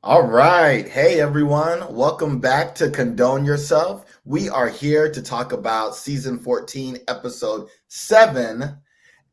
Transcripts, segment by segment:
All right. Hey, everyone. Welcome back to Condone Yourself. We are here to talk about season 14, episode 7.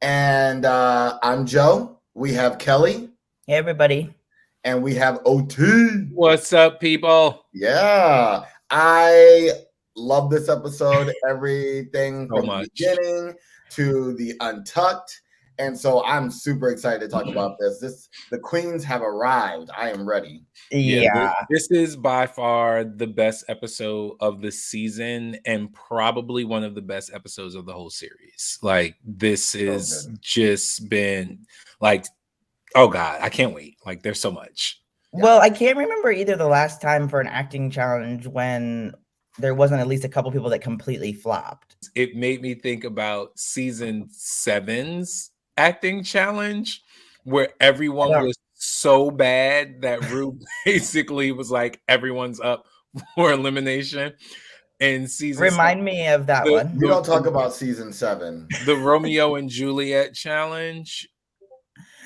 And I'm Joe. We have Kelly Hey, everybody. and we have OT. What's up, people? Yeah. I love this episode. Everything So from the much. beginning to the untucked. And so I'm super excited to talk about this. The queens have arrived. I am ready. Yeah, Yeah. this is by far the best episode of the season and probably one of the best episodes of the whole series. Like, this So is good. just been like, oh God, I can't wait. Like, there's so much. Yeah. Well, I can't remember either the last time for an acting challenge when there wasn't at least a couple people that completely flopped. It made me think about season 7's acting challenge, where everyone don't- was so bad that Rue basically was like, everyone's up for elimination. And season 7, Remind me of that the, one. We don't talk the, about season 7. the Romeo and Juliet challenge,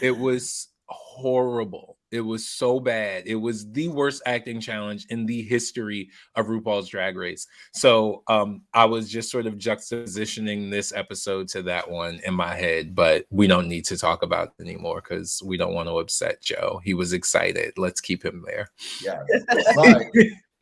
it was horrible. It was so bad. It was the worst acting challenge in the history of RuPaul's Drag Race. So I was just sort of juxtapositioning this episode to that one in my head, but we don't need to talk about it anymore because we don't want to upset Joe. He was excited. Let's keep him there. Yeah.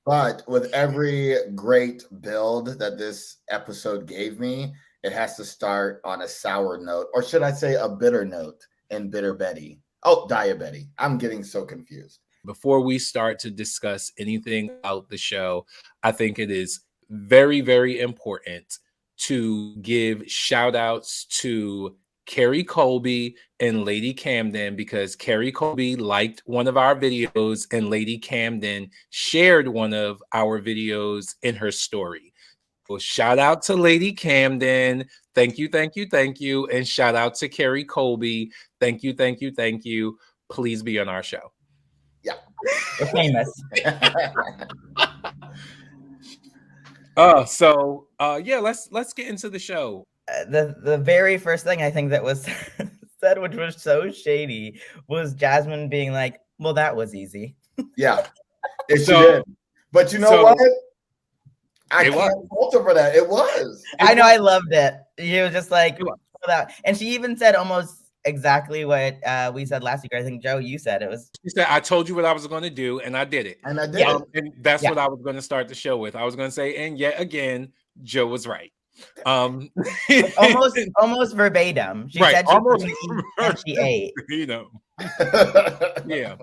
But with every great build that this episode gave me, it has to start on a sour note, or should I say a bitter note in Bitter Betty. Oh, Diabetti. I'm getting so confused. Before we start to discuss anything about the show, I think it is very, very important to give shout outs to Carrie Colby and Lady Camden, because Carrie Colby liked one of our videos and Lady Camden shared one of our videos in her story. Well, shout out to Lady Camden. Thank you, thank you, thank you. And shout out to Carrie Colby. Thank you, thank you, thank you. Please be on our show. Yeah. We're famous. Yeah, let's get into the show. The very first thing I think that was said, which was so shady, was Jasmine being like, "Well, that was easy." Yeah. She So- did. But you know what? I It can't fault her for that. It was. I know, I loved it. She was just like, It was. that. And she even said almost exactly what we said last week. I think, Joe, you said it was. She said, I told you what I was going to do, and I did it. And I did Yeah. it. And that's Yeah. what I was going to start the show with. I was going to say, and yet again, Joe was right. Almost verbatim. She Right, said she was almost gonna eat and she ate. you know. Yeah.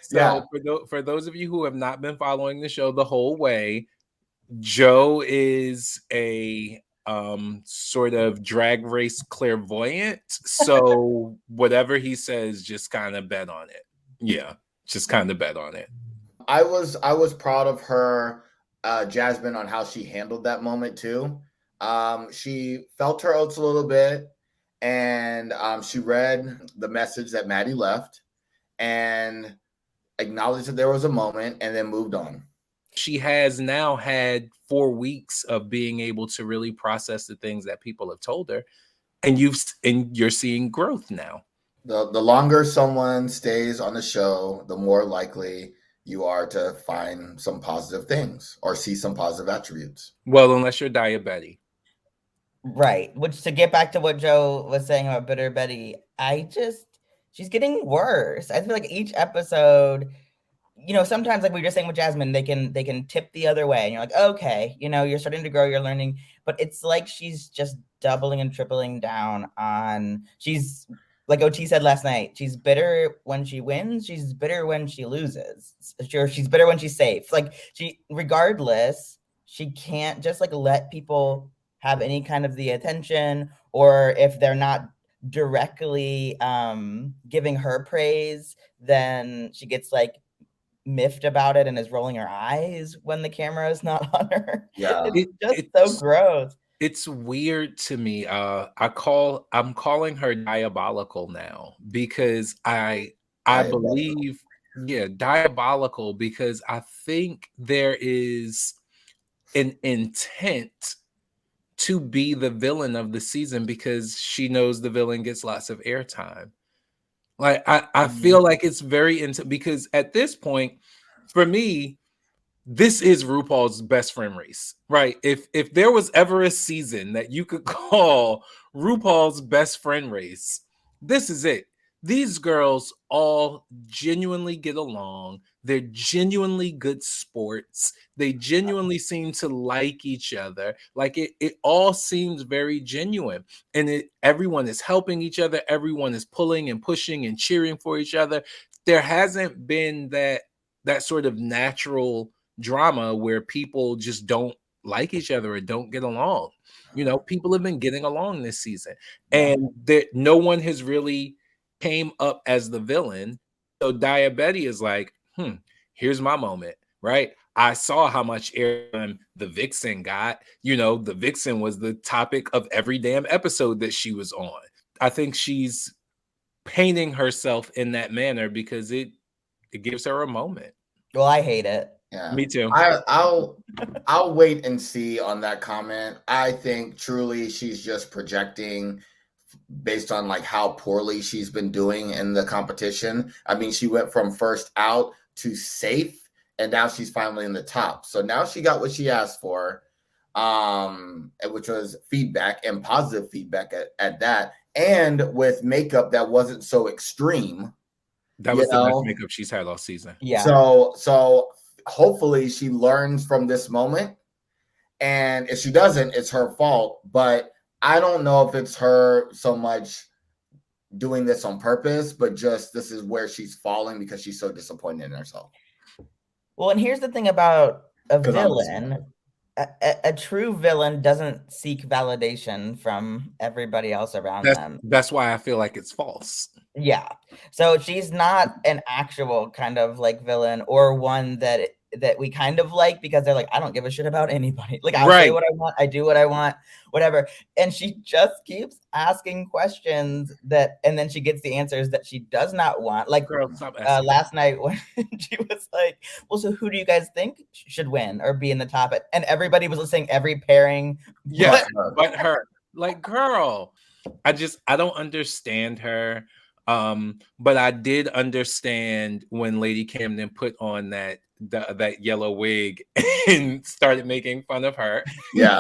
So Yeah. for those of you who have not been following the show the whole way, Joe is a sort of Drag Race clairvoyant. So whatever he says, just kind of bet on it. Yeah, just kind of bet on it. I was proud of her, Jasmine, on how she handled that moment too. She felt her oats a little bit, and she read the message that Maddie left, and acknowledged that there was a moment, and then moved on. She has now had 4 weeks of being able to really process the things that people have told her, and you're seeing growth now. The longer someone stays on the show, the more likely you are to find some positive things or see some positive attributes. Well, unless you're diabetic. Right. Which, to get back to what Joe was saying about Bitter Betty, she's getting worse. I feel like each episode, sometimes, like we were just saying with Jasmine, they can tip the other way, and you're like, okay, you're starting to grow, you're learning, but it's like she's just doubling and tripling down on. She's like OT said last night. She's bitter when she wins. She's bitter when she loses. Sure, she's bitter when she's safe. Like, regardless, she can't just like let people have any kind of the attention, or if they're not directly giving her praise, then she gets like miffed about it and is rolling her eyes when the camera is not on her. Yeah. It's so gross. It's weird to me. I'm calling her diabolical now, because I believe, diabolical, because I think there is an intent to be the villain of the season, because she knows the villain gets lots of airtime. Like, I feel like it's very because at this point, for me, this is RuPaul's best friend race, right? If there was ever a season that you could call RuPaul's best friend race, this is it. These girls all genuinely get along. They're genuinely good sports. They genuinely seem to like each other. Like it all seems very genuine. And everyone is helping each other. Everyone is pulling and pushing and cheering for each other. There hasn't been that sort of natural drama where people just don't like each other or don't get along. You know, people have been getting along this season, and no one has really came up as the villain. So Diabetes is like, here's my moment, right? I saw how much airtime the Vixen got. You know, the Vixen was the topic of every damn episode that she was on. I think she's painting herself in that manner because it gives her a moment. Well, I hate it. Yeah, me too. I'll wait and see on that comment. I think truly she's just projecting based on like how poorly she's been doing in the competition. I mean, she went from first out to safe, and now she's finally in the top. So now she got what she asked for, which was feedback and positive feedback at that, and with makeup that wasn't so extreme. That was the best makeup she's had all season. Yeah. So hopefully she learns from this moment, and if she doesn't, it's her fault. But I don't know if it's her so much doing this on purpose, but just this is where she's falling because she's so disappointed in herself. Well, and here's the thing about a villain. A true villain doesn't seek validation from everybody else around them. That's why I feel like it's false. Yeah. So she's not an actual kind of like villain, or one that we kind of like because they're like, I don't give a shit about anybody. Like, I'll say what I want, I do what I want, whatever. And she just keeps asking questions and then she gets the answers that she does not want. Like, girl, stop asking. Last night when she was like, well, so who do you guys think should win or be in the top? And everybody was listening, every pairing. Yeah, but her. Like, girl, I don't understand her. But I did understand when Lady Camden put on that yellow wig and started making fun of her. Yeah.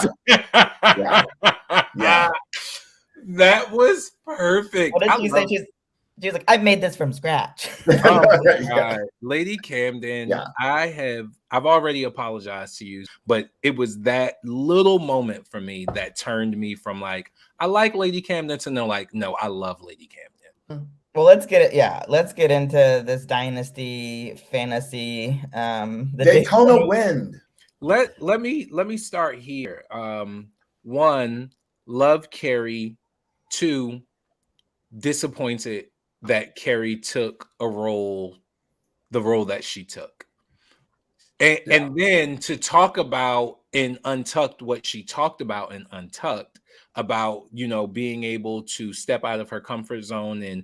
That was perfect. What did she say? She's like, I made this from scratch. Oh my God. Lady Camden, I've already apologized to you, but it was that little moment for me that turned me from like, I like Lady Camden to know like, no, I love Lady Camden. Well, let's get into this dynasty fantasy. The Daytona Wind. Let me start here. 1, love Carrie. 2, disappointed that Carrie took the role that she took. And then to talk about in Untucked what she talked about in Untucked about, you know, being able to step out of her comfort zone and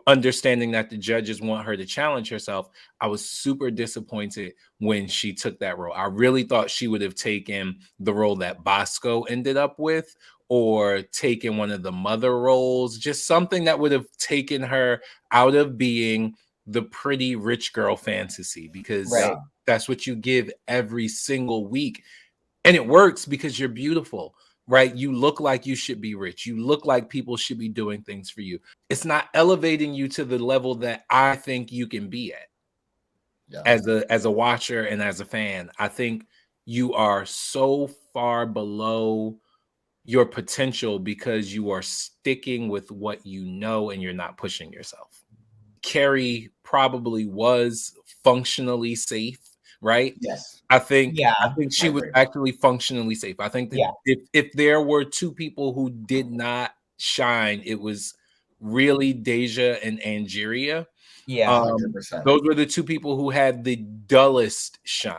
understanding that the judges want her to challenge herself. I was super disappointed when she took that role. I really thought she would have taken the role that Bosco ended up with, or taken one of the mother roles, just something that would have taken her out of being the pretty rich girl fantasy, because that's what you give every single week. And it works because you're beautiful, right? You look like you should be rich. You look like people should be doing things for you. It's not elevating you to the level that I think you can be at. As a watcher and as a fan. I think you are so far below your potential because you are sticking with what you know and you're not pushing yourself. Carrie probably was functionally safe, right? Yes. I think she was actually functionally safe. I think that if there were 2 people who did not shine, it was really Deja and Angeria. Yeah. Those were the 2 people who had the dullest shine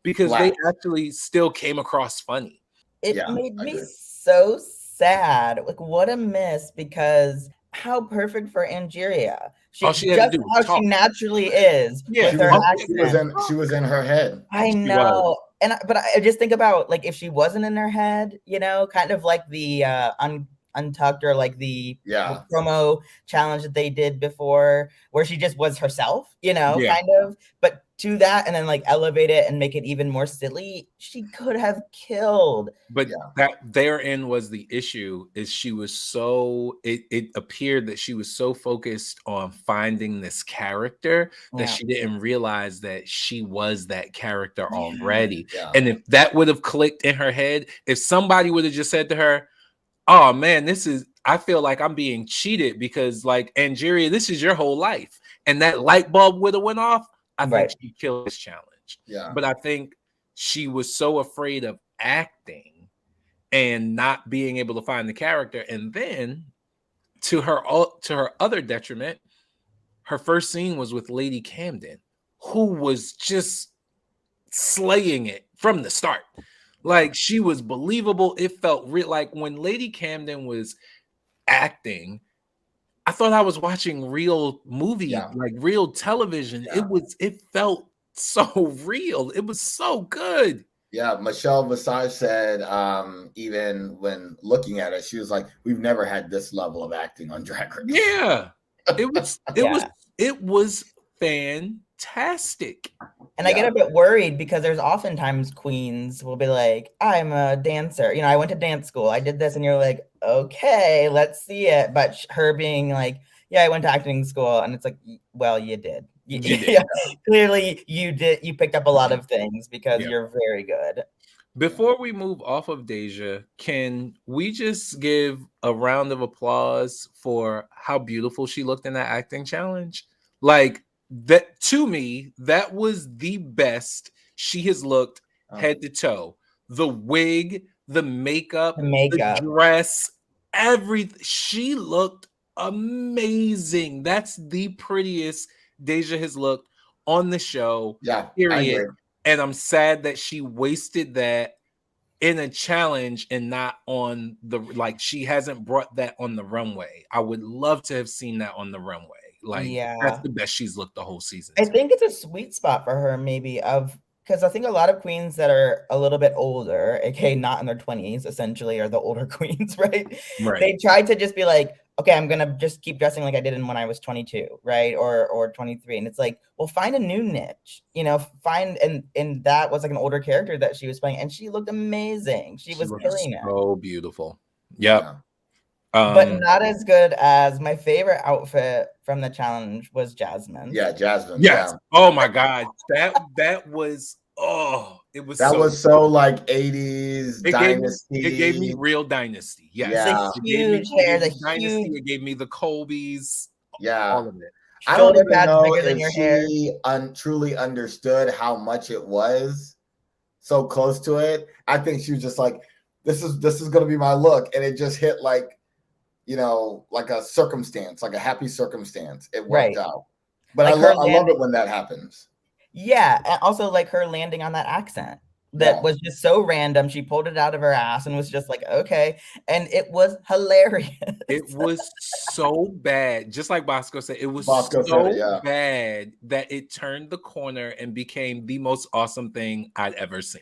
because they actually still came across funny. It made me so sad. Like, what a miss, because how perfect for Angeria. She naturally is. Yeah, with her accent. She was in her head. I know. But I just think about, like, if she wasn't in her head, you know, kind of like the Untucked, or like the promo challenge that they did before, where she just was herself, you know, kind of. But to that and then like elevate it and make it even more silly, she could have killed. But that therein was the issue, is she was so, it appeared that she was so focused on finding this character that she didn't realize that she was that character already. And if that would have clicked in her head, if somebody would have just said to her, oh man, I feel like I'm being cheated because like, Angeria, this is your whole life. And that light bulb would have went off, I think she killed this challenge. But I think she was so afraid of acting and not being able to find the character. And then to her other detriment, her first scene was with Lady Camden, who was just slaying it from the start. Like, she was believable. It felt real. Like when Lady Camden was acting, I thought I was watching real movie, like real television. It felt so real. It was so good. Yeah, Michelle Visage said, even when looking at it, she was like, "We've never had this level of acting on Drag Race." Yeah, it was fantastic. And I get a bit worried because there's oftentimes queens will be like, I'm a dancer. You know, I went to dance school. I did this. And you're like, okay, let's see it. But her being like, yeah, I went to acting school. And it's like, well, you did. You did. Clearly, you did. You picked up a lot of things because you're very good. Before we move off of Deja, can we just give a round of applause for how beautiful she looked in that acting challenge? Like, that, to me, that was the best she has looked head to toe. The wig, the makeup, the dress, everything. She looked amazing. That's the prettiest Deja has looked on the show. Yeah, period. And I'm sad that she wasted that in a challenge and not on the, like, she hasn't brought that on the runway. I would love to have seen that on the runway. Like, that's the best she's looked the whole season. I think it's a sweet spot for her, maybe, because I think a lot of queens that are a little bit older, aka not in their 20s, essentially, are the older queens, right? They try to just be like, okay, I'm gonna just keep dressing like I did when I was 22, right? Or 23. And it's like, well, find a new niche, you know, and that was like an older character that she was playing, and she looked amazing. She was killing it. So beautiful. Yep. But not as good as my favorite outfit from the challenge was Jasmine. Yeah, Jasmine. Yes. Yeah. Oh my God. That was, it was so like 80s Dynasty. It gave me real Dynasty. Yes. Yeah. The huge hair, the Dynasty. huge. It gave me the Colbys. Yeah. All of it. I don't even know if she truly understood how much it was so close to it. I think she was just like, this is going to be my look. And it just hit like, you know, like a circumstance, like a happy circumstance. It worked out. But like I love it when that happens. Yeah. And also like her landing on that accent that was just so random. She pulled it out of her ass and was just like, okay. And it was hilarious. It was so bad. Just like Bosco said, it was so bad that it turned the corner and became the most awesome thing I'd ever seen.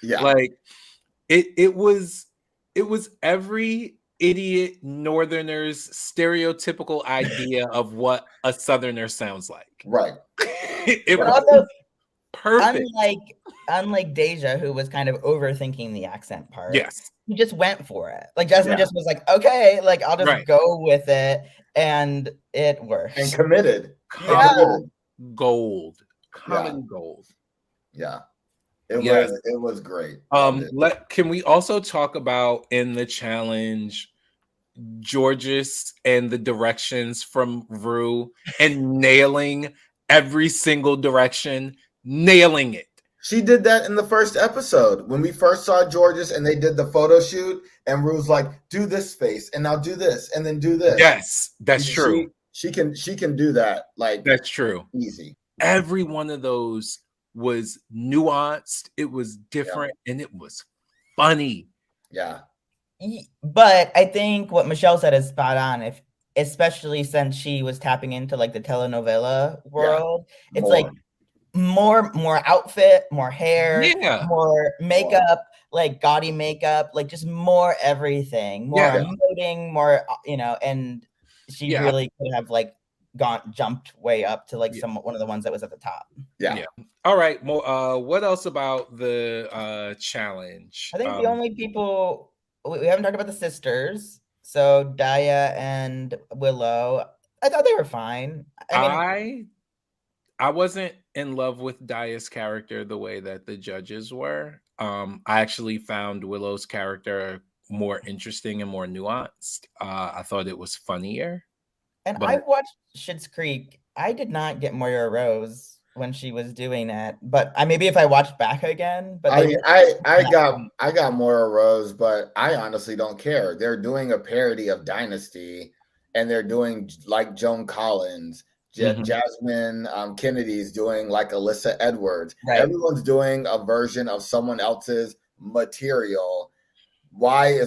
Yeah. Like it was every idiot Northerner's stereotypical idea of what a Southerner sounds like. Right. It was also perfect. Unlike Deja, who was kind of overthinking the accent part. Yes. He just went for it. Like Jasmine just was like, okay, like I'll just go with it. And it worked. And committed. Gold. Common gold. Yeah. It was great. Can we also talk about in the challenge Georges and the directions from Rue and nailing every single direction, nailing it. She did that in the first episode when we first saw Georges and they did the photo shoot and Rue's like, do this face and now do this and then do this. Yes, that's true. She can do that. Like, that's true. Easy. Every one of those was nuanced. It was different and it was funny. Yeah. But I think what Michelle said is spot on. Especially since she was tapping into like the telenovela world, it's like more outfit, more hair, more makeup, like gaudy makeup, like just more everything, more emoting, more, you know, and she really could have like jumped way up to like one of the ones that was at the top. Yeah. All right. Well, what else about the challenge? I think the only people we haven't talked about the sisters. So Daya and Willow, I thought they were fine. I wasn't in love with Daya's character the way that the judges were. I actually found Willow's character more interesting and more nuanced. I thought it was funnier. And I watched Schitt's Creek. I did not get Moira Rose when she was doing it, but maybe if I watched back again. But I got Moira Rose, but I honestly don't care. They're doing a parody of Dynasty, and they're doing like Joan Collins. Jasmine Kennedy's doing like Alyssa Edwards. Right. Everyone's doing a version of someone else's material. Why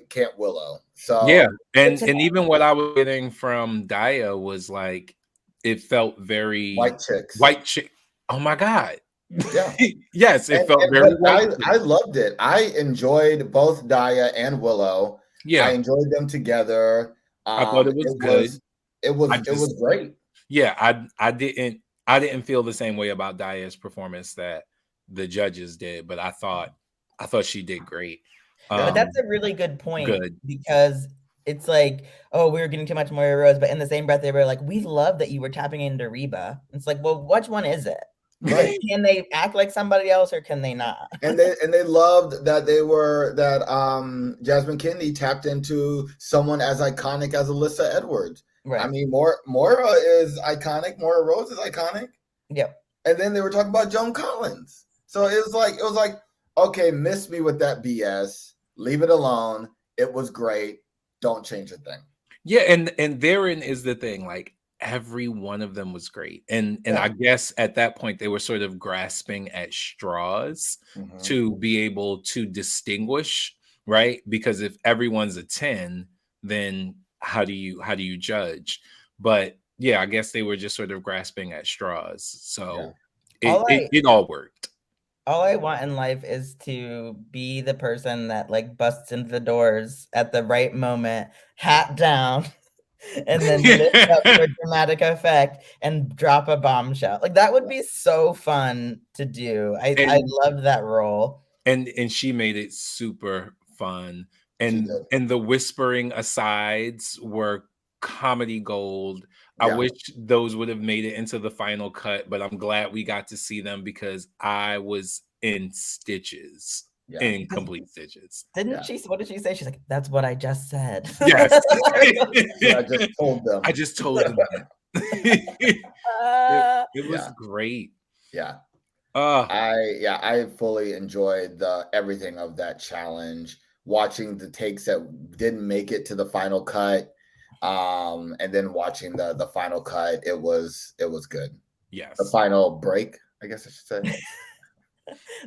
can't Willow? So yeah, and even what I was getting from Daya was like, it felt very white chick. Oh my god! Yeah, yes, it felt very. I loved it. I enjoyed both Daya and Willow. Yeah, I enjoyed them together. I thought it was good. It was great. Yeah, I didn't feel the same way about Daya's performance that the judges did, but I thought she did great. But that's a really good point because it's like, oh, we were getting too much Moira Rose, but in the same breath they were like, we love that you were tapping into Reba. It's like, well, which one is it? Right. Can they act like somebody else or can they not? And they loved that Jasmine Kennedy tapped into someone as iconic as Alyssa Edwards. Right. I mean, Moira is iconic. Moira Rose is iconic. Yep. And then they were talking about Joan Collins. So it was like, okay, miss me with that BS. Leave it alone. It was great. Don't change a thing. Yeah, and therein is the thing. Like, every one of them was great. And I guess at that point they were sort of grasping at straws to be able to distinguish, right? Because if everyone's a 10, then how do you judge? But yeah, I guess they were just sort of grasping at straws. So it all worked. All I want in life is to be the person that like busts into the doors at the right moment, hat down, and then lift up for dramatic effect and drop a bombshell. Like that would be so fun to do. I loved that role. And she made it super fun. And the whispering asides were comedy gold. I wish those would have made it into the final cut, but I'm glad we got to see them because I was in stitches, in complete stitches. Didn't she? What did she say? She's like, "That's what I just said." Yes, I just told them. I just told them. It was great. Yeah. I fully enjoyed everything of that challenge. Watching the takes that didn't make it to the final cut. And then watching the final cut, it was good. Yes. The final break, I guess I should say.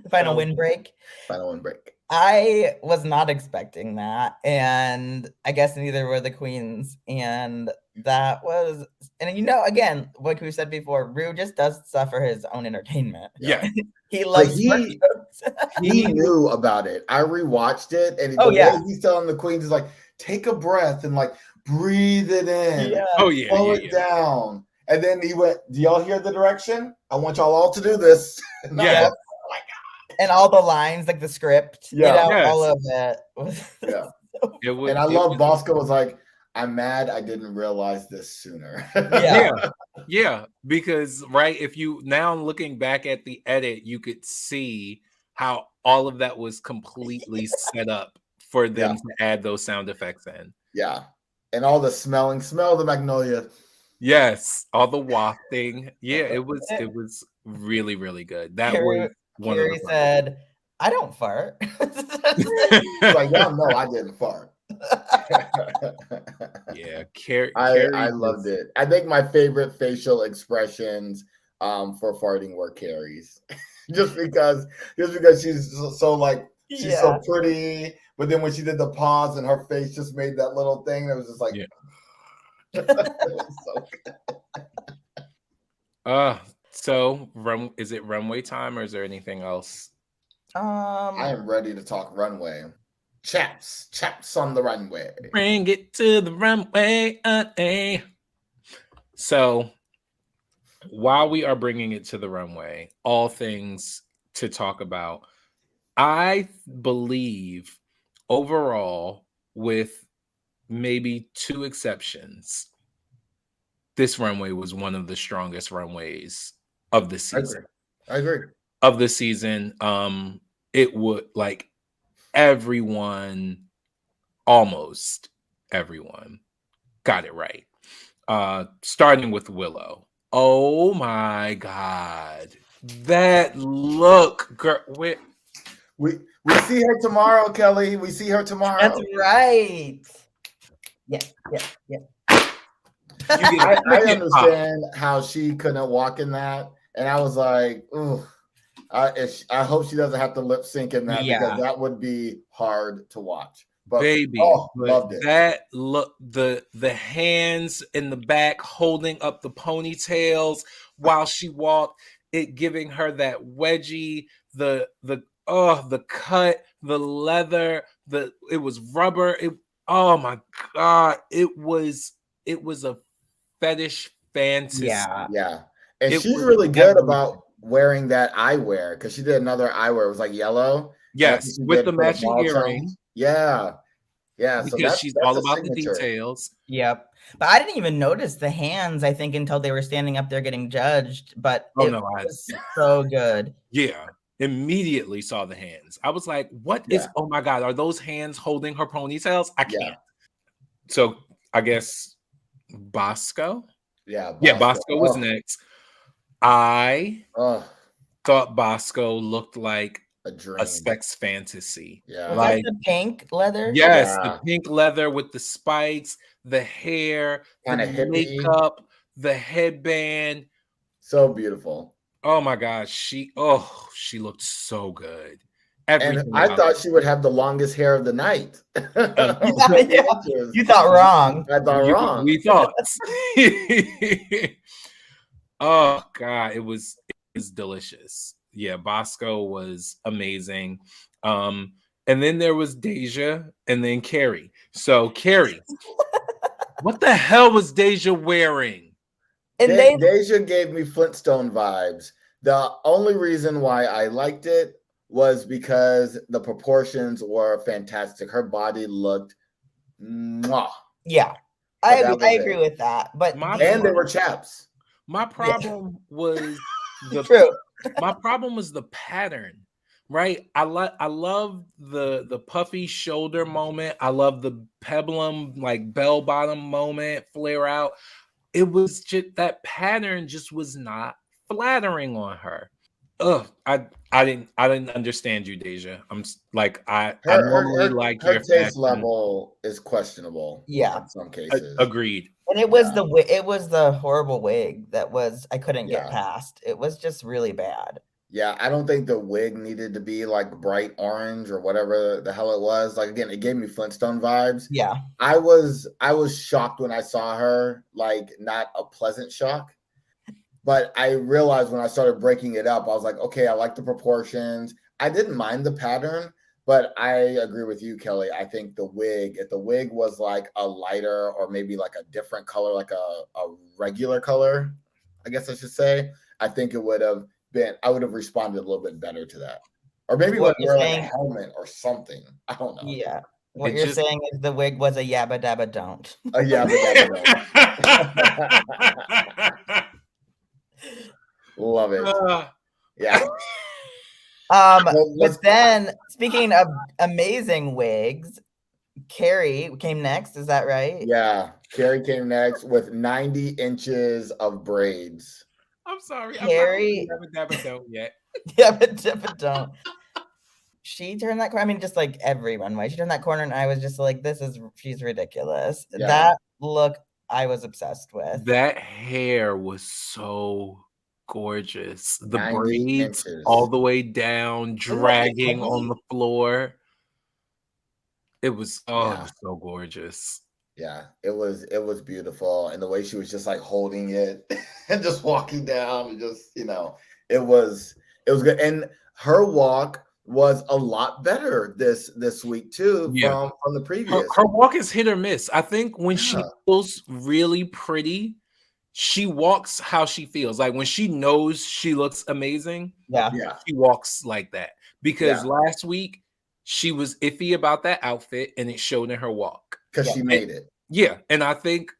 The final windbreak. Final windbreak. I was not expecting that, and I guess neither were the queens. And that was, and again, like we said before, Rue just does stuff for his own entertainment. Yeah. He loves he knew about it. I rewatched it, and way he's telling the queens is like, take a breath and like breathe it in. Yeah. Oh yeah. Slow it down. And then he went, do y'all hear the direction? I want y'all all to do this. Yeah. And all the lines, like the script, all of it. Yeah. And I love Bosco was like, I'm mad I didn't realize this sooner. Yeah. Because if you now looking back at the edit, you could see how all of that was completely set up for them to add those sound effects in. Yeah. And all the smell the magnolia. Yes, all the wafting. Yeah, it was really, really good. That was one Carrie of the said, I don't fart. Like, y'all know I didn't fart. Yeah, Carrie I loved it. I think my favorite facial expressions for farting were Carrie's. just because she's so like she's so pretty, but then when she did the pause and her face just made that little thing, it was just like it was so good. So is it runway time or is there anything else? I am ready to talk runway. Chaps on the runway. Bring it to the runway. So while we are bringing it to the runway, all things to talk about, I believe overall, with maybe 2 exceptions, this runway was one of the strongest runways of the season. I agree. Of the season, it would like everyone, almost everyone, got it right. Starting with Willow. Oh my God, that look, girl. We see her tomorrow, Kelly. We see her tomorrow. That's right. Yeah. I understand how she couldn't walk in that, and I was like, ooh. I hope she doesn't have to lip sync in that because that would be hard to watch. But baby, loved it. That look, the hands in the back holding up the ponytails while she walked, it giving her that wedgie, the cut, the leather, it was rubber. Oh my God, it was a fetish fantasy. Yeah. And she's really good about wearing that eyewear because she did another eyewear. It was like yellow. Yes, with the matching earring. Yeah. Because so she's all about the details. Yep. But I didn't even notice the hands, I think, until they were standing up there getting judged. But it was so good. Yeah. Immediately saw the hands. I was like, what is, oh my God, are those hands holding her ponytails? I can't. So I guess Bosco? Yeah, Bosco was next. I thought Bosco looked like a sex fantasy. Yeah. Like the pink leather? Yes, the pink leather with the spikes, the hair, the makeup, the headband. So beautiful. Oh my gosh, she looked so good. And I thought she would have the longest hair of the night. You thought wrong. I thought wrong. We thought. Oh God, it was delicious. Yeah, Bosco was amazing. And then there was Deja and then Carrie. So Carrie, what the hell was Deja wearing? And Deja gave me Flintstone vibes. The only reason why I liked it was because the proportions were fantastic. Her body looked mwah. Yeah. I agree with that. But and they were chaps. My problem was my problem was the pattern, right? I love the puffy shoulder moment. I love the peplum like bell bottom moment, flare out. It was just that pattern just was not flattering on her. I didn't understand you, Deja. I'm like I normally like her your taste fashion level is questionable. Yeah, in some cases. Agreed. And it was the horrible wig that was I couldn't get past. It was just really bad. Yeah, I don't think the wig needed to be like bright orange or whatever the hell it was. Like again, it gave me Flintstone vibes. Yeah. I was shocked when I saw her, like not a pleasant shock. But I realized when I started breaking it up, I was like, okay, I like the proportions. I didn't mind the pattern, but I agree with you, Kelly. I think the wig, if the wig was like a lighter or maybe like a different color, like a regular color, I guess I should say, I think it would have been, I would have responded a little bit better to that. Or maybe wear like a helmet or something. I don't know. Yeah. What you're saying is the wig was a yabba dabba don't. A yabba dabba don't. Love it. Yeah. But then, speaking of amazing wigs, Carrie came next. Is that right? Yeah. Carrie came next with 90 inches of braids. I'm sorry. Carrie. I'm not Dabba Don't yet. Dabba Don't. She turned that corner. I mean, just like every runway, she turned that corner, and I was just like, she's ridiculous. Yeah. That look, I was obsessed with. That hair was so gorgeous. The braids all the way down, dragging on the floor. It was it was so gorgeous. Yeah, it was beautiful. And the way she was just like holding it and just walking down and just, it was good. And her walk was a lot better this week too from the previous. Her walk is hit or miss. I think when she feels really pretty, she walks how she feels. Like when she knows she looks amazing, Yeah. she walks like that. Because Yeah. last week she was iffy about that outfit and it showed in her walk. Because she made it. Yeah, and I think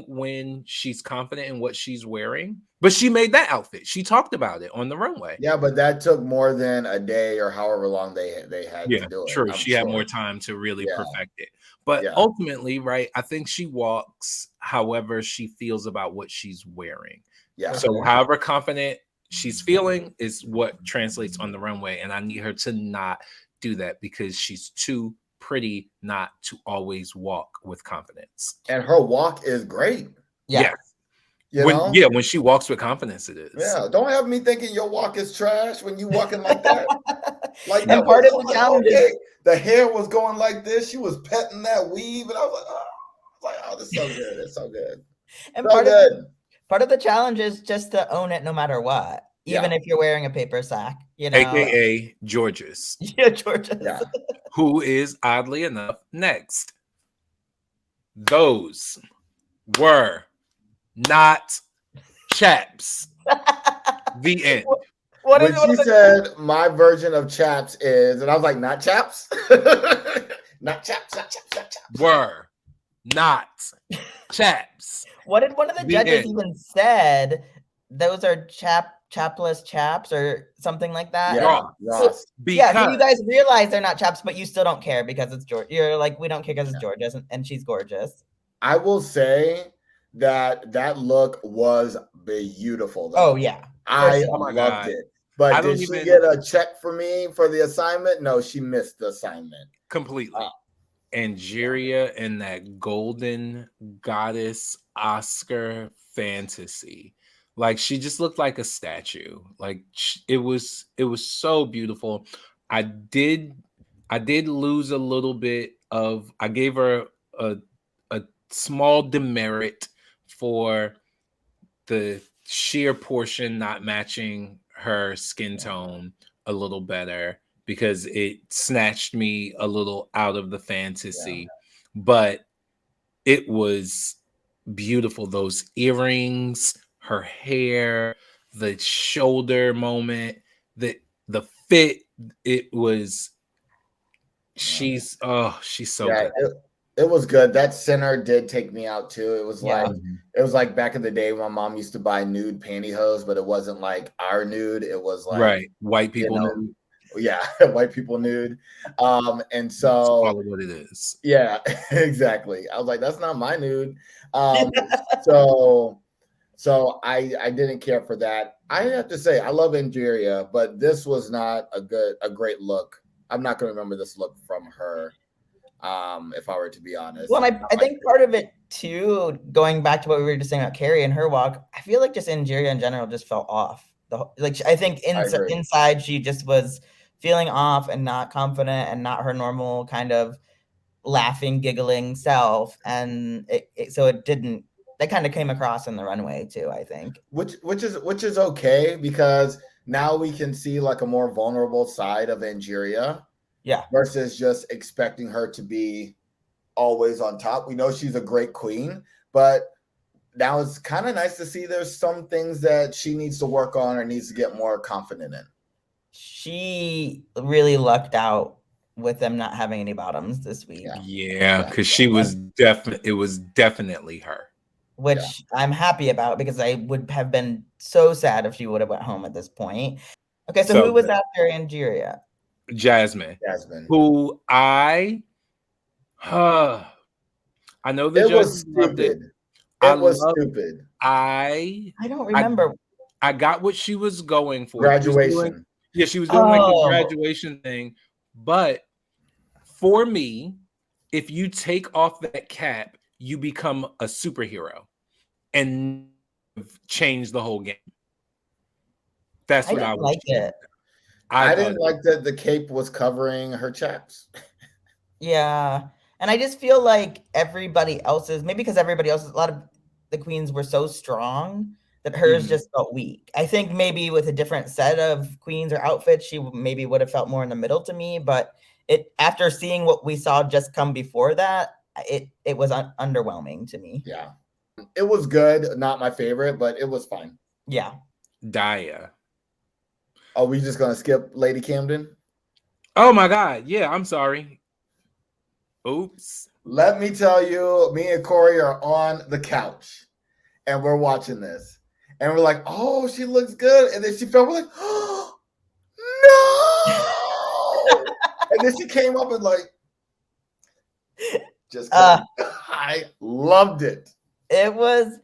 when she's confident in what she's wearing, but she made that outfit. She talked about it on the runway. Yeah, but that took more than a day or however long they had to do it. True. I'm She sure. had more time to really Yeah. perfect it. But Yeah. ultimately, right, I think she walks however she feels about what she's wearing. Yeah. So however confident she's feeling is what translates on the runway. And I need her to not do that because she's too pretty not to always walk with confidence. And her walk is great. Yeah. You When, know? yeah, when she walks with confidence, it is. Yeah. Don't have me thinking your walk is trash when you walking like that. Like, And part of the challenge is the hair was going like this. She was petting that weave, and I was like, oh, this is so good. It's so good. and So part of the challenge is just to own it no matter what. Even if you're wearing a paper sack, you know. AKA Georges. Yeah, Georges. Yeah. Who is oddly enough next. Those were not chaps. The end. When she said my version of chaps is, and I was like, not chaps? Not chaps, not chaps, not chaps. Were not chaps. What did one of the judges even said? Those are chapless chaps or something like that. Yeah, so you guys realize they're not chaps, but you still don't care because it's George. You're like, we don't care because it's Georges and she's gorgeous. I will say that look was beautiful. Though. Oh yeah, I loved it. But did she get a check for me for the assignment? No, she missed the assignment completely. Angeria and that golden goddess Oscar fantasy. Like she just looked like a statue. Like it was so beautiful. I did lose a little bit of, I gave her a small demerit for the sheer portion not matching her skin tone a little better because it snatched me a little out of the fantasy. But it was beautiful. Those earrings, her hair, the shoulder moment, the fit, it was she's so good. It was good. That center did take me out too. It was like back in the day when my mom used to buy nude pantyhose, but it wasn't like our nude. It was like white people nude. Yeah, white people nude. And so that's probably what it is. Yeah, exactly. I was like, that's not my nude. So I didn't care for that. I have to say I love Angeria, but this was not a great look. I'm not gonna remember this look from her. If I were to be honest. Well, I think part of it too, going back to what we were just saying about Carrie and her walk, I feel like just Angeria in general just fell off. I think inside she just was feeling off and not confident and not her normal kind of laughing, giggling self, and it didn't. That kind of came across in the runway too, I think. Which is okay because now we can see like a more vulnerable side of Angeria. Yeah. Versus just expecting her to be always on top. We know she's a great queen, but now it's kind of nice to see there's some things that she needs to work on or needs to get more confident in. She really lucked out with them not having any bottoms this week. Yeah, because she was it was definitely her. Which I'm happy about because I would have been so sad if she would have went home at this point. Okay, so who was after Angeria? Jasmine, who I know the judge was stupid. It was stupid. I don't remember. I got what she was going for. Graduation. She was doing like the graduation thing. But for me, if you take off that cap, you become a superhero and change the whole game. That's what I would like it. I didn't like that the cape was covering her chaps. Yeah. And I just feel like everybody else's, maybe because everybody else's, a lot of the queens were so strong that hers just felt weak. I think maybe with a different set of queens or outfits, she maybe would have felt more in the middle to me. But after seeing what we saw just come before that, it was underwhelming to me. Yeah. It was good, not my favorite, but it was fine. Yeah. Daya. Are we just gonna skip Lady Camden? Oh my God. Yeah, I'm sorry. Oops. Let me tell you, me and Corey are on the couch and we're watching this. And we're like, oh, she looks good. And then she fell, we're like, oh, no. And then she came up and like, just kidding. I loved it. It was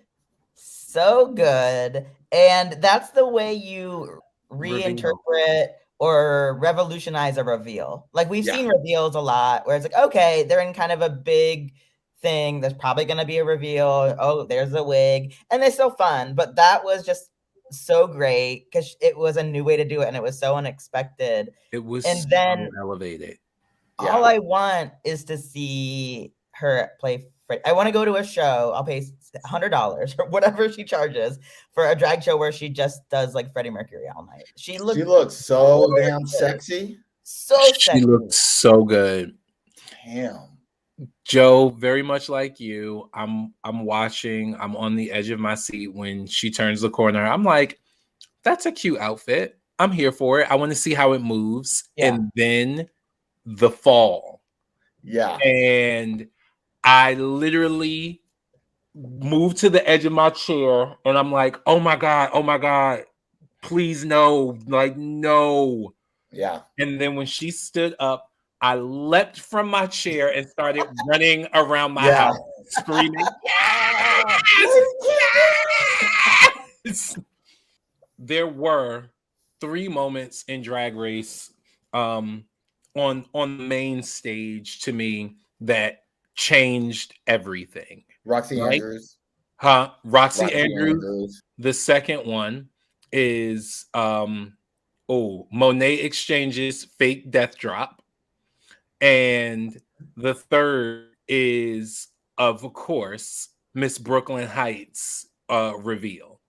so good. And that's the way you reinterpret or revolutionize a reveal. Like we've seen reveals a lot where it's like, okay, they're in kind of a big thing. There's probably going to be a reveal. Oh, there's a wig. And it's so fun. But that was just so great because it was a new way to do it. And it was so unexpected. It was and so then elevated. All I want is to see her play. I want to go to a show. I'll pay $100 or whatever she charges for a drag show where she just does like Freddie Mercury all night. She looks so damn sexy. So sexy. She looked so good. Damn. Joe, very much like you, I'm watching. I'm on the edge of my seat when she turns the corner. I'm like, that's a cute outfit. I'm here for it. I want to see how it moves. Yeah. And then the fall. Yeah. And I literally moved to the edge of my chair and I'm like, oh my God, please no, like no. Yeah. And then when she stood up, I leapt from my chair and started running around my house screaming, yes! Yes! There were 3 moments in Drag Race on the main stage to me that changed everything. Roxy Andrews. Roxy Andrews. The second one is Monet Exchange's fake death drop. And the third is, of course, Miss Brooklyn Heights reveal.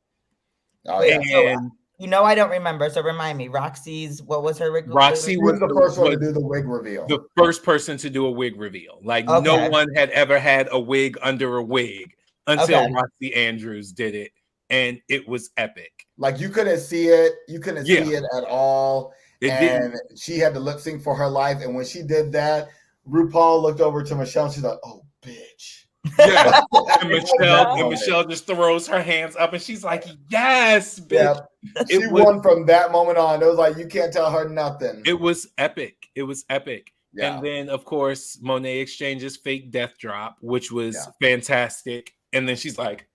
Oh yeah. And I don't remember. So remind me, Roxy's, what was her wig? Roxy was the first one to do the wig reveal. The first person to do a wig reveal. Like no one had ever had a wig under a wig until Roxy Andrews did it. And it was epic. Like you couldn't see it. You couldn't see it at all. She had to lip sync for her life. And when she did that, RuPaul looked over to Michelle. She's like, "Oh, bitch." Yeah. and Michelle just throws her hands up and she's like, "Yes, bitch." Yeah. She won from that moment on. It was like you can't tell her nothing. It was epic. Yeah. And then, of course, Monet Exchange's fake death drop, which was fantastic. And then she's like,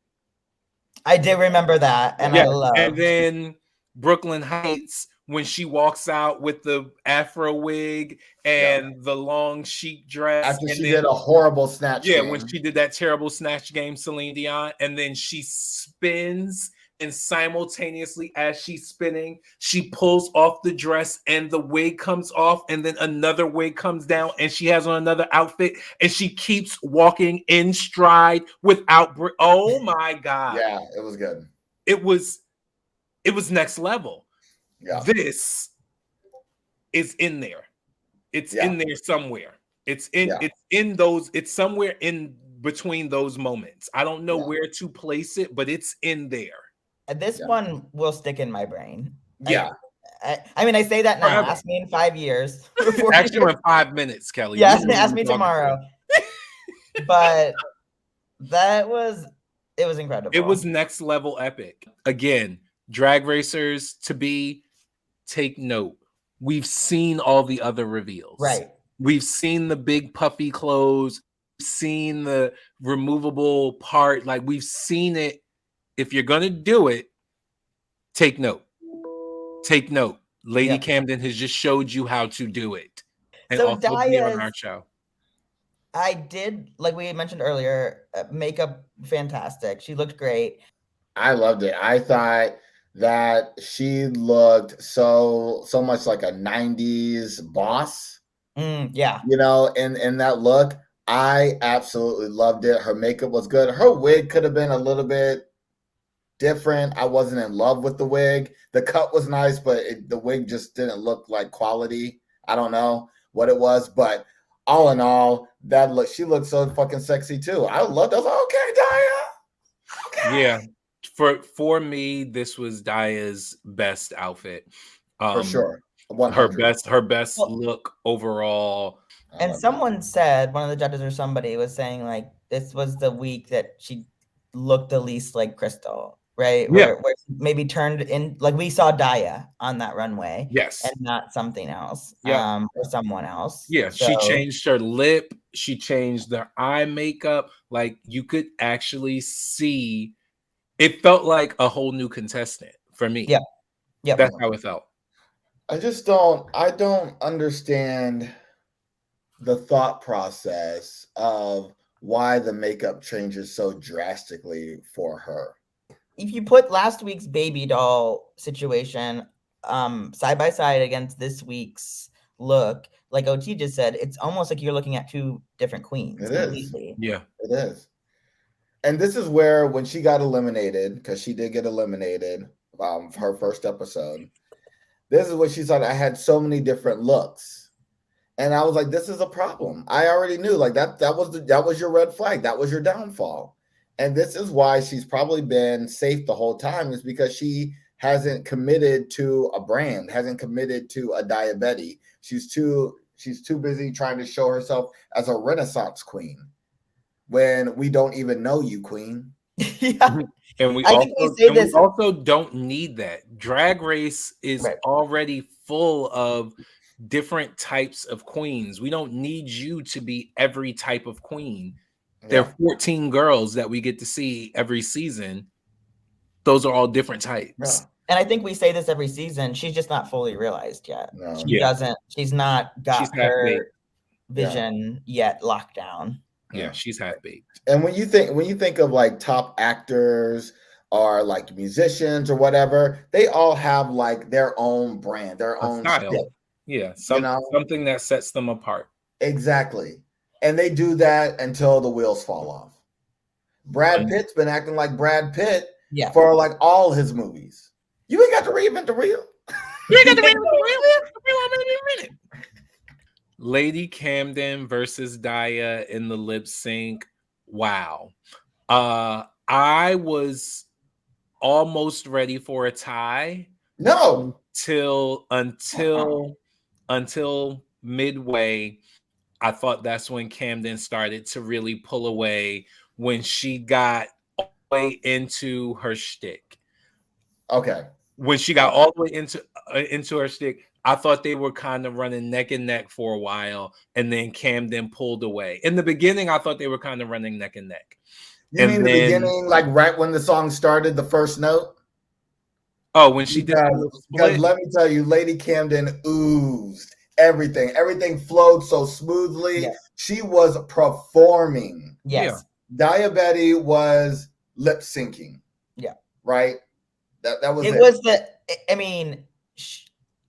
I did remember that. And I love. And then Brooklyn Heights, when she walks out with the afro wig and the long chic dress. After she did a horrible snatch game. When she did that terrible snatch game, Celine Dion, and then she spins, and simultaneously as she's spinning, she pulls off the dress and the wig comes off, and then another wig comes down and she has on another outfit, and she keeps walking in stride without oh my God. Yeah, it was good. It was next level. Yeah. This is in there. It's in there somewhere. It's somewhere in between those moments. I don't know where to place it, but it's in there. This one will stick in my brain. Yeah. I mean, I say that now. Forever. Ask me in 5 years. Actually, in 5 minutes, Kelly. Yeah, ask me tomorrow. But it was incredible. It was next level epic. Again, Drag Racers take note. We've seen all the other reveals. Right. We've seen the big puffy clothes, seen the removable part. Like we've seen it. If you're going to do it, take note. Take note. Lady Camden has just showed you how to do it. And so also be on our show. I did, like we mentioned earlier, makeup fantastic. She looked great. I loved it. I thought that she looked so much like a 90s boss. Yeah. In that look, I absolutely loved it. Her makeup was good. Her wig could have been a little bit different. I wasn't in love with the wig. The cut was nice, but the wig just didn't look like quality. I don't know what it was, but all in all, she looked so fucking sexy too. I loved it. I was like, okay, Daya. Yeah. For me, this was Daya's best outfit. For sure. 100. Her best Well, look overall. and someone said, one of the judges or somebody was saying, like, this was the week that she looked the least like Crystal, right? Yeah. Where she maybe turned in, like, we saw Daya on that runway, Yes. and not something else, Yeah. or someone else. Yeah, So, she changed her lip, she changed her eye makeup. Like, you could actually see, it felt like a whole new contestant for me. yeah, yep. That's how it felt. I don't understand the thought process of why the makeup changes so drastically for her. If you put last week's baby doll situation side by side against this week's look, like OT just said, it's almost like you're looking at two different queens It completely. is. Yeah. It is. And this is where, when she got eliminated, because she did get eliminated, her first episode, this is what she said. I had so many different looks. And I was like, this is a problem. I already knew, like, that was your red flag. That was your downfall. And this is why she's probably been safe the whole time, is because she hasn't committed to a brand, hasn't committed to a diabetes. She's too busy trying to show herself as a Renaissance queen when we don't even know you, queen. Yeah. And we I think we say we this. also don't need that. Drag Race is Right. already full of different types of queens. We don't need you to be every type of queen. There are 14 girls that we get to see every season. Those are all different types. Yeah. And I think we say this every season. She's just not fully realized yet. No. She's not got her vision yet locked down. Yeah, she's half-baked. And when you think of like top actors or like musicians or whatever, they all have like their own brand, their own style. shit. Yeah, something that sets them apart. Exactly. And they do that until the wheels fall off. Brad Pitt's been acting like Brad Pitt for like all his movies. You ain't got to reinvent the wheel. You ain't got to reinvent the wheel. Lady Camden versus Daya in the lip sync. Wow. I was almost ready for a tie. No. Until midway. I thought that's when Camden started to really pull away, when she got all the way into her shtick. Okay. When she got all the way into her shtick, I thought they were kind of running neck and neck for a while, and then Camden pulled away. In the beginning, I thought they were kind of running neck and neck. You mean the beginning, like right when the song started, the first note? Oh, when she did the split? Because let me tell you, Lady Camden oozed everything. Everything flowed so smoothly. Yes. She was performing. Yes. Diabetes was lip syncing. Yeah. Right? That was it. It was I mean,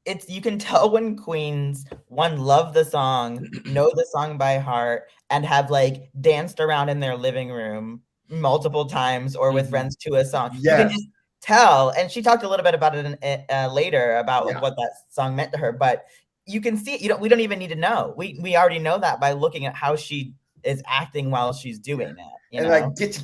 it's, you can tell when queens, one, love the song, know the song by heart, and have like danced around in their living room multiple times or with friends to a song. Yes. You can just tell. And she talked a little bit about it later about what that song meant to her, but you can see it. We don't even need to know. We already know that by looking at how she is acting while she's doing that. And like get you,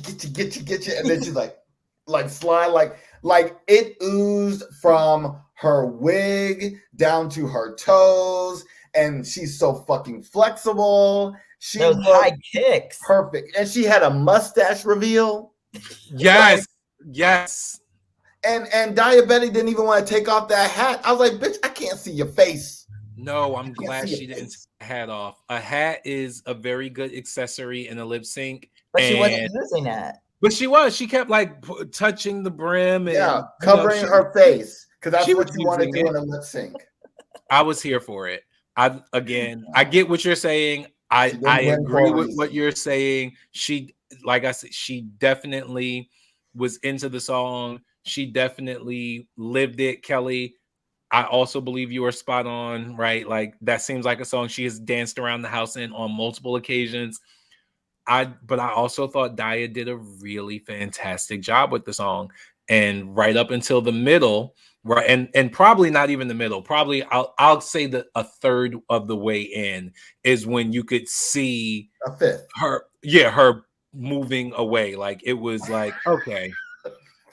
and then she's like slide, like it oozed from her wig down to her toes, and she's so fucking flexible. She those high kicks, perfect, and she had a mustache reveal. Yes, yes. And Diabetes didn't even want to take off that hat. I was like, bitch, I can't see your face. No, I'm glad she didn't take the hat off. A hat is a very good accessory in a lip sync. But she wasn't using it. But she was. She kept like touching the brim and covering her face, because that's what you want to do in a lip sync. I was here for it. I get what you're saying. I agree with what you're saying. She, like I said, she definitely was into the song. She definitely lived it, Kelly. I also believe you are spot on, right? Like, that seems like a song she has danced around the house in on multiple occasions. But I also thought Daya did a really fantastic job with the song. And right up until the middle, right, and probably not even the middle, probably I'll say that a third of the way in is when you could see a fifth. her moving away. Like it was like, okay,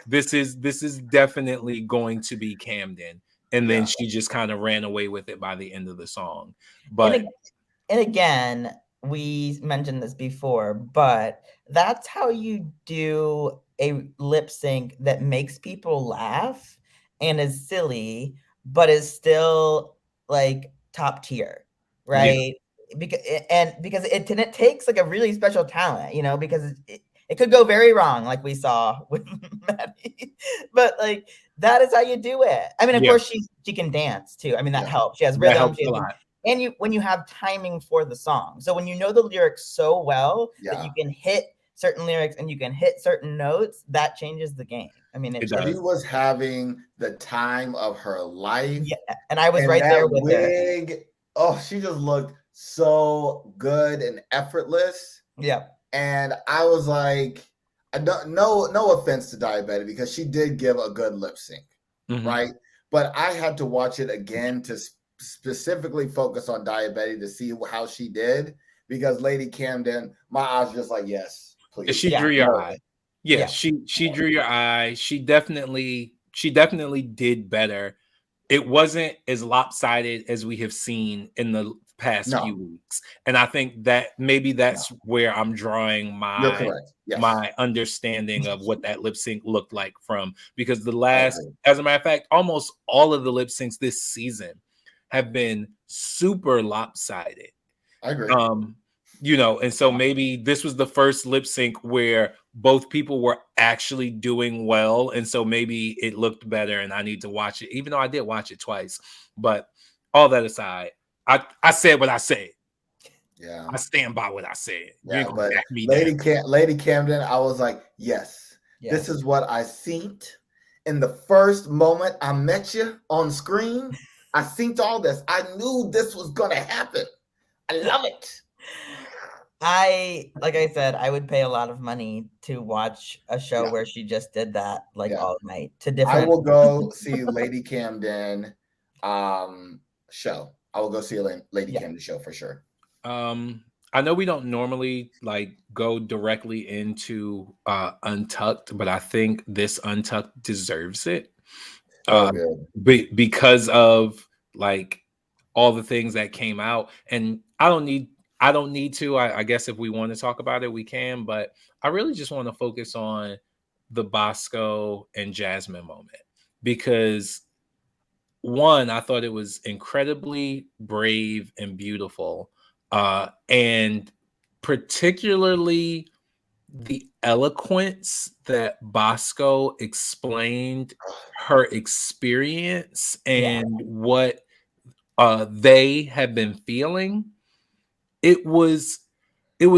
this is definitely going to be Camden. And then she just kind of ran away with it by the end of the song. But and again, we mentioned this before, but that's how you do a lip sync that makes people laugh and is silly, but is still like top tier, right? Because it takes like a really special talent, you know, because it could go very wrong, like we saw with Maddie. But like that is how you do it. I mean, of course, she can dance too. I mean, that helps. She has that rhythm. helps a lot. And when you have timing for the song, so when you know the lyrics so well that you can hit certain lyrics and you can hit certain notes, that changes the game. I mean, she was having the time of her life. Yeah, and I was right there with wig, her. Oh, she just looked so good and effortless. Yeah, and I was like, no offense to Diabetic, because she did give a good lip sync, right? But I had to watch it again to specifically focus on Diabetic to see how she did, because Lady Camden, my eyes were just like, yes, please. She drew your eye. Yeah, she drew your eye. She definitely did better. It wasn't as lopsided as we have seen in the past few weeks. And I think that maybe that's where I'm drawing my my understanding of what that lip sync looked like from, because the last, as a matter of fact, almost all of the lip syncs this season have been super lopsided. I agree. You know, and so maybe this was the first lip sync where both people were actually doing well, and so maybe it looked better, and I need to watch it, even though I did watch it twice. But all that aside, I said what I said. Yeah, I stand by what I said. Yeah, but Lady Camden, I was like, yes, this is what I seen in the first moment I met you on screen. I seen all this. I knew this was gonna happen. I love it. Like I said, I would pay a lot of money to watch a show where she just did that all night to different. I will go see Lady Camden show. I will go see a Lady Camden show for sure. I know we don't normally like go directly into Untucked, but I think this Untucked deserves it. Because of like all the things that came out, and I don't need to. I guess if we want to talk about it, we can, but I really just want to focus on the Bosco and Jasmine moment, because one, I thought it was incredibly brave and beautiful, and particularly the eloquence that Bosco explained her experience and what they have been feeling. It was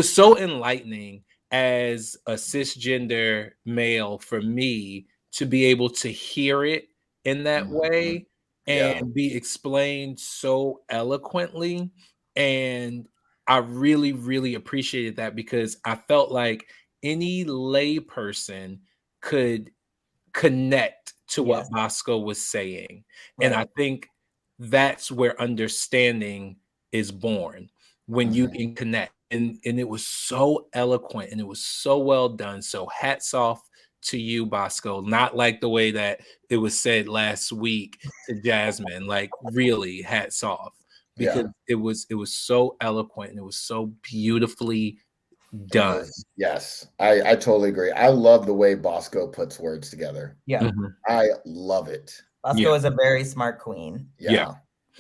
so enlightening as a cisgender male for me to be able to hear it in that way and be explained so eloquently. And I really, really appreciated that, because I felt like any lay person could connect to what Bosco was saying. And I think that's where understanding is born, when you can connect. And it was so eloquent and it was so well done. So hats off to you, Bosco. Not like the way that it was said last week to Jasmine. Like really, hats off, because it was so eloquent and it was so beautifully done. Yes, I totally agree. I love the way Bosco puts words together. I love it. Bosco is a very smart queen.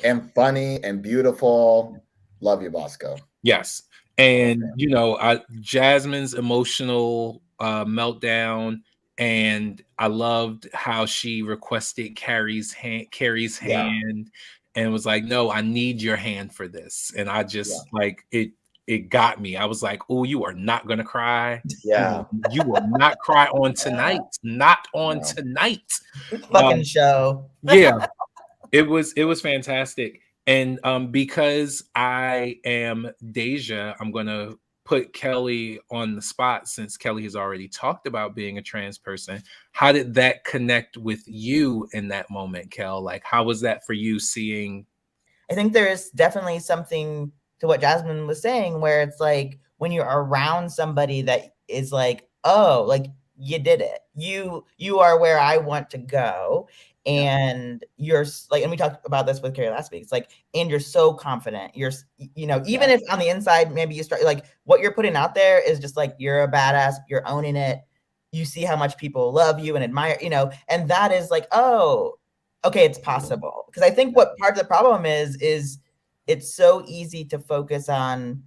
And funny and beautiful. Love you, Bosco. Yes. And you know, Jasmine's emotional meltdown, and I loved how she requested Carrie's hand and was like, no, I need your hand for this. And I just like it got me. I was like, oh, you are not gonna cry. You will not cry on tonight. Not on tonight. Fucking show. It was fantastic. And because I am Deja, I'm gonna put Kelly on the spot, since Kelly has already talked about being a trans person. How did that connect with you in that moment, Kel? Like, how was that for you seeing? I think there is definitely something to what Jasmine was saying, where it's like when you're around somebody that is like, oh, like you did it. You are where I want to go. And you're like, and we talked about this with Carrie last week. It's like, and you're so confident. You're, you know, even if on the inside, maybe you start like what you're putting out there is just like, you're a badass, you're owning it. You see how much people love you and admire, you know, and that is like, oh, okay, it's possible. Because I think what part of the problem is it's so easy to focus on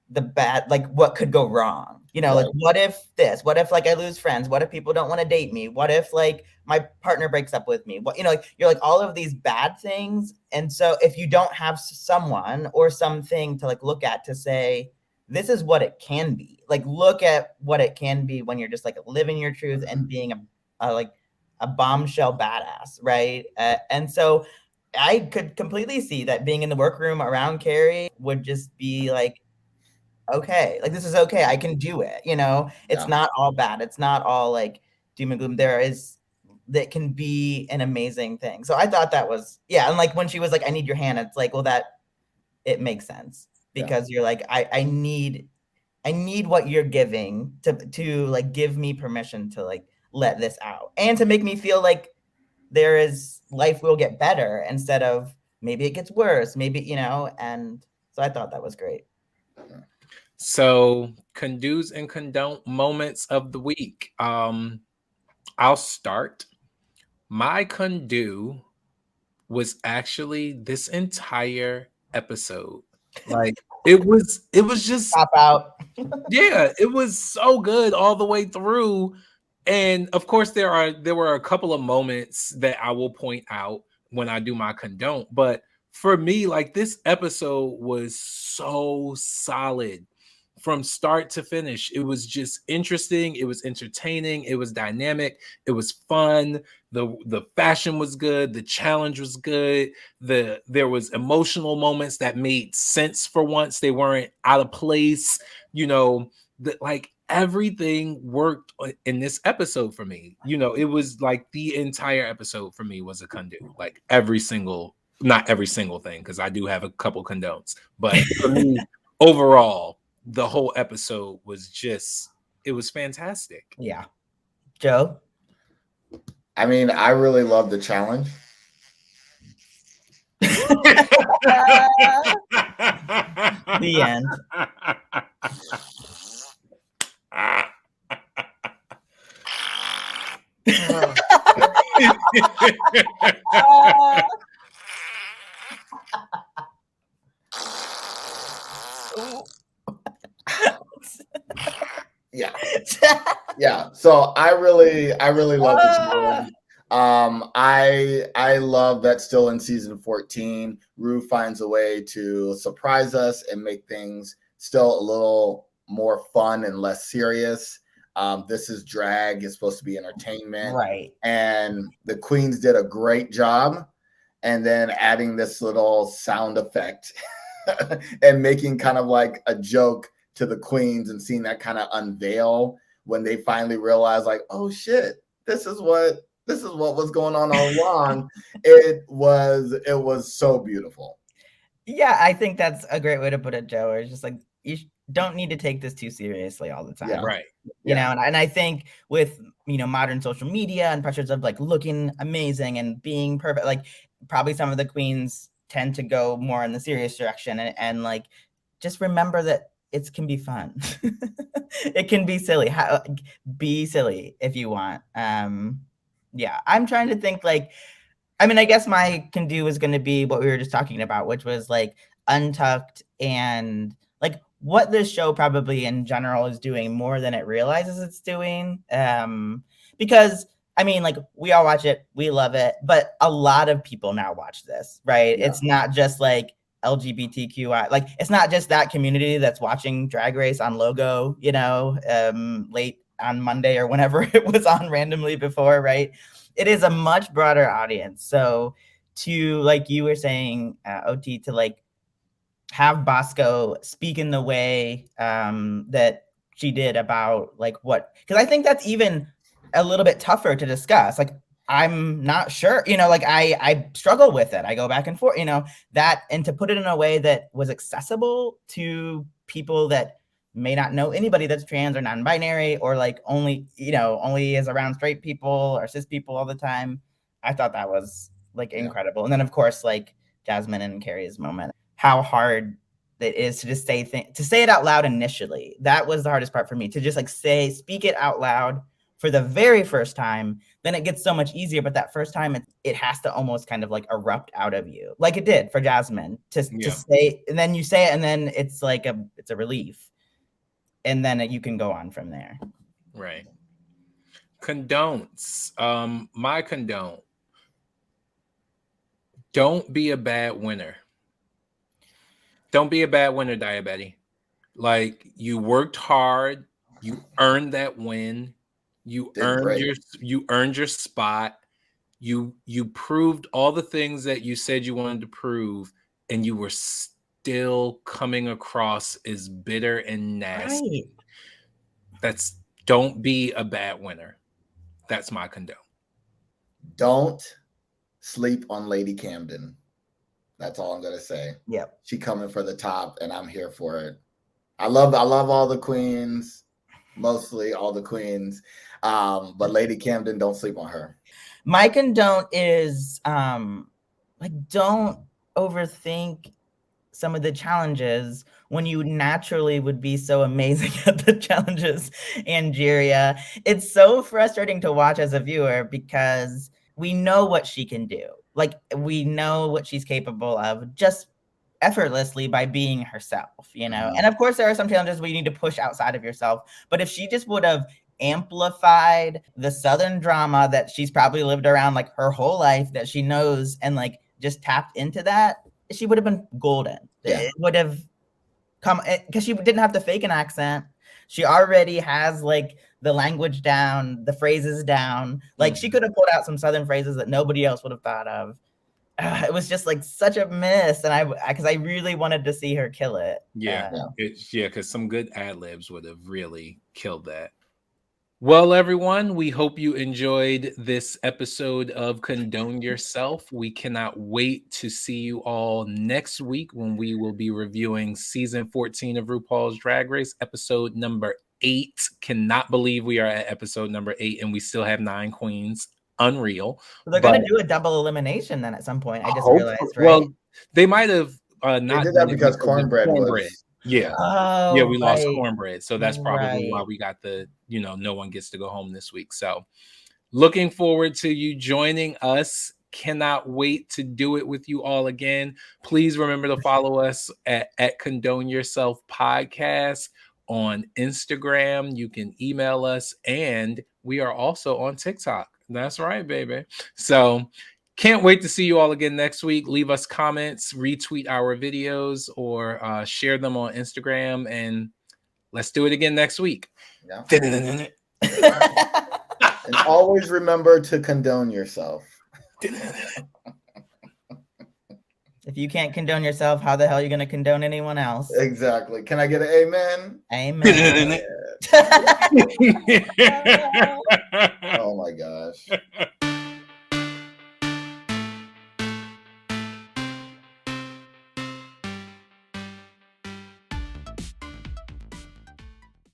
the bad, like what could go wrong, you know, like what if this, what if like I lose friends, what if people don't want to date me, what if like my partner breaks up with me, what, you know, like you're like all of these bad things. And so if you don't have someone or something to like look at to say, this is what it can be, like look at what it can be when you're just like living your truth and being a like a bombshell badass, right? And so I could completely see that being in the workroom around Carrie would just be like, okay, like this is okay, I can do it, you know, it's not all bad, it's not all like doom and gloom, that can be an amazing thing. So I thought that was, and like when she was like, I need your hand, it's like, well, that it makes sense because you're like, I need what you're giving to like give me permission to like let this out and to make me feel like life will get better instead of maybe it gets worse, maybe, you know. And so I thought that was great. So, condos and condone moments of the week. I'll start. My condo was actually this entire episode. Like it was just Pop out. yeah, it was so good all the way through. And of course, there were a couple of moments that I will point out when I do my condone. But for me, like this episode was so solid from start to finish. It was just interesting. It was entertaining. It was dynamic. It was fun. The fashion was good. The challenge was good. There was emotional moments that made sense for once. They weren't out of place. You know, like everything worked in this episode for me. You know, it was like the entire episode for me was a condo. Like not every single thing, because I do have a couple condones, but for me, overall, the whole episode was it was fantastic. Yeah. Joe? I mean, I really love the challenge. The end. Yeah. So I really love the challenge. I love that still in season 14, Rue finds a way to surprise us and make things still a little more fun and less serious. This is drag, it's supposed to be entertainment. Right. And the queens did a great job. And then adding this little sound effect and making kind of like a joke to the queens and seeing that kind of unveil when they finally realized like, oh shit, this is what was going on all along. It was so beautiful. Yeah, I think that's a great way to put it, Joe. It's just like you don't need to take this too seriously all the time. Yeah. Right. You know, and I think with, you know, modern social media and pressures of like looking amazing and being perfect, like probably some of the queens tend to go more in the serious direction and like just remember that it can be fun. It can be silly. Be silly if you want. Yeah, I'm trying to think like, I mean, I guess my can do is going to be what we were just talking about, which was like Untucked and like what this show probably in general is doing more than it realizes it's doing. Because I mean, like we all watch it, we love it, but a lot of people now watch this, right? Yeah. It's not just like LGBTQI, like it's not just that community that's watching Drag Race on Logo, you know, late on Monday or whenever it was on randomly before, right? It is a much broader audience. So to, like you were saying, OT, to like have Bosco speak in the way that she did about like what, because I think that's even a little bit tougher to discuss. Like, I'm not sure, you know, like I struggle with it. I go back and forth, you know, that, and to put it in a way that was accessible to people that may not know anybody that's trans or non-binary, or like only is around straight people or cis people all the time. I thought that was like incredible. And then of course, like Jasmine and Carrie's moment, how hard it is to just say to say it out loud initially. That was the hardest part for me, to just like speak it out loud for the very first time. Then it gets so much easier, but that first time it has to almost kind of like erupt out of you, like it did for Jasmine to say, and then you say it, and then it's like it's a relief, and then you can go on from there. Right. Condones. My condone. Don't be a bad winner. Don't be a bad winner, Diabetes. Like, you worked hard, you earned that win, you earned your spot, you proved all the things that you said you wanted to prove, and you were still coming across as bitter and nasty. Right. Don't be a bad winner. That's my condone. Don't sleep on Lady Camden. That's all I'm gonna say. Yep. She coming for the top, and I'm here for it. I love all the queens, mostly all the queens. But Lady Camden, don't sleep on her. My condone is like, don't overthink some of the challenges when you naturally would be so amazing at the challenges, Angeria. It's so frustrating to watch as a viewer, because we know what she can do. Like, we know what she's capable of just effortlessly by being herself, you know? And of course, there are some challenges where you need to push outside of yourself. But if she just would have amplified the Southern drama that she's probably lived around like her whole life, that she knows, and like just tapped into that, she would have been golden. Yeah. It would have come, because she didn't have to fake an accent. She already has like the language down, the phrases down. Like, she could have pulled out some Southern phrases that nobody else would have thought of. It was just like such a miss, and because I really wanted to see her kill it. Because some good ad-libs would have really killed that. Well, everyone, we hope you enjoyed this episode of Condone Yourself. We cannot wait to see you all next week, when we will be reviewing season 14 of RuPaul's Drag Race, episode number 8. Cannot believe we are at episode number 8 and we still have 9 queens. Unreal. So they're going to do a double elimination then at some point. I just realized, right? Well, they might have not. They did that because cornbread was. Yeah. Oh, yeah, we lost cornbread. So that's probably why we got the, no one gets to go home this week. So looking forward to you joining us. Cannot wait to do it with you all again. Please remember to follow us at Condone Yourself Podcast on Instagram. You can email us, and we are also on TikTok. That's right, baby. So can't wait to see you all again next week. Leave us comments, retweet our videos, or share them on Instagram, and let's do it again next week. Yeah. And always remember to condone yourself. If you can't condone yourself, how the hell are you going to condone anyone else? Exactly. Can I get an amen? Amen. Oh my gosh.